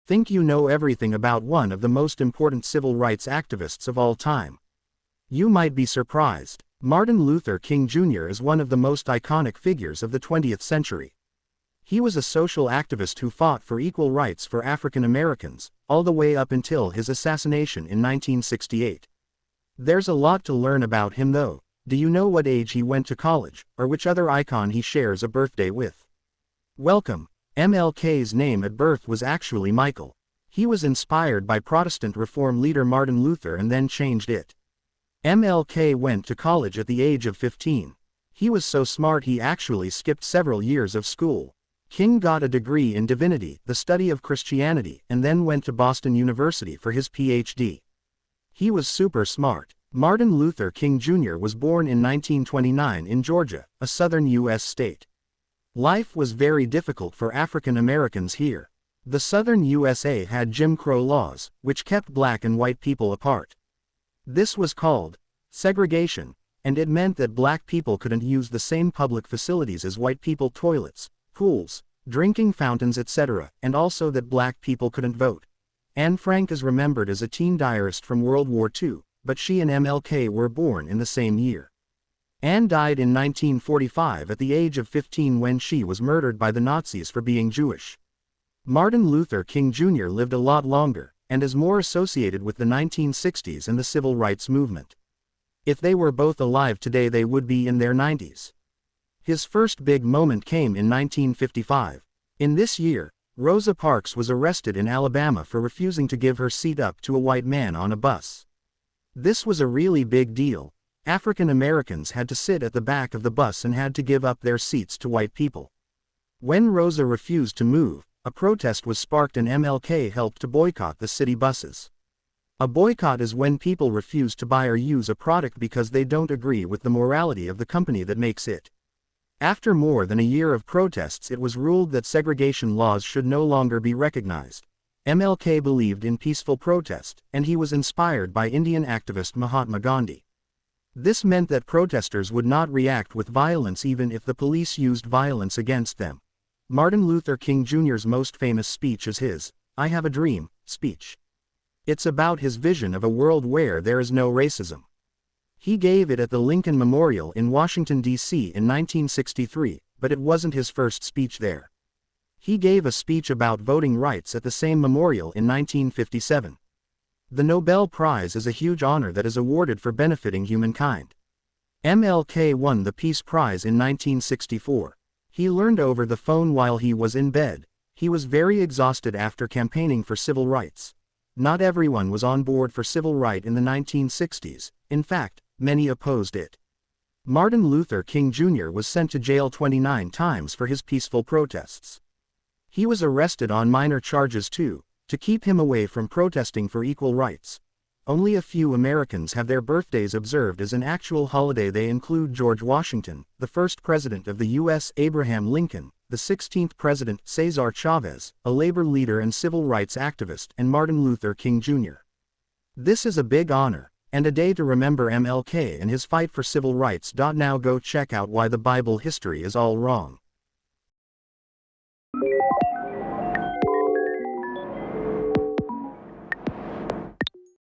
Think you know everything about one of the most important civil rights activists of all time? You might be surprised. Martin Luther King Jr. is one of the most iconic figures of the 20th century. He was a social activist who fought for equal rights for African Americans, all the way up until his assassination in 1968. There's a lot to learn about him though. Do you know what age he went to college, or which other icon he shares a birthday with? Welcome. MLK's name at birth was actually Michael. He was inspired by Protestant reform leader Martin Luther and then changed it. MLK went to college at the age of 15. He was so smart he actually skipped several years of school. King got a degree in divinity, the study of Christianity, and then went to Boston University for his PhD. He was super smart. Martin Luther King Jr. was born in 1929 in Georgia, a southern U.S. state. Life was very difficult for African Americans here. The southern USA had Jim Crow laws, which kept black and white people apart. This was called segregation, and it meant that black people couldn't use the same public facilities as white people: toilets, pools, drinking fountains, etc., and also that black people couldn't vote. Anne Frank is remembered as a teen diarist from World War II, but she and MLK were born in the same year. Anne died in 1945 at the age of 15 when she was murdered by the Nazis for being Jewish. Martin Luther King Jr. lived a lot longer, and is more associated with the 1960s and the civil rights movement. If they were both alive today, they would be in their 90s. His first big moment came in 1955. In this year, Rosa Parks was arrested in Alabama for refusing to give her seat up to a white man on a bus. This was a really big deal. African Americans had to sit at the back of the bus and had to give up their seats to white people. When Rosa refused to move, a protest was sparked and MLK helped to boycott the city buses. A boycott is when people refuse to buy or use a product because they don't agree with the morality of the company that makes it. After more than a year of protests, it was ruled that segregation laws should no longer be recognized. MLK believed in peaceful protest, and he was inspired by Indian activist Mahatma Gandhi. This meant that protesters would not react with violence even if the police used violence against them. Martin Luther King Jr.'s most famous speech is his "I Have a Dream" speech. It's about his vision of a world where there is no racism. He gave it at the Lincoln Memorial in Washington, D.C. in 1963, but it wasn't his first speech there. He gave a speech about voting rights at the same memorial in 1957. The Nobel Prize is a huge honor that is awarded for benefiting humankind. MLK won the Peace Prize in 1964. He learned over the phone while he was in bed. He was very exhausted after campaigning for civil rights. Not everyone was on board for civil rights in the 1960s. In fact, many opposed it. Martin Luther King Jr. was sent to jail 29 times for his peaceful protests. He was arrested on minor charges too, to keep him away from protesting for equal rights. Only a few Americans have their birthdays observed as an actual holiday. They include George Washington, the first president of the U.S., Abraham Lincoln, the 16th president, Cesar Chavez, a labor leader and civil rights activist, and Martin Luther King Jr. This is a big honor, and a day to remember MLK and his fight for civil rights. Now go check out why the Bible history is all wrong.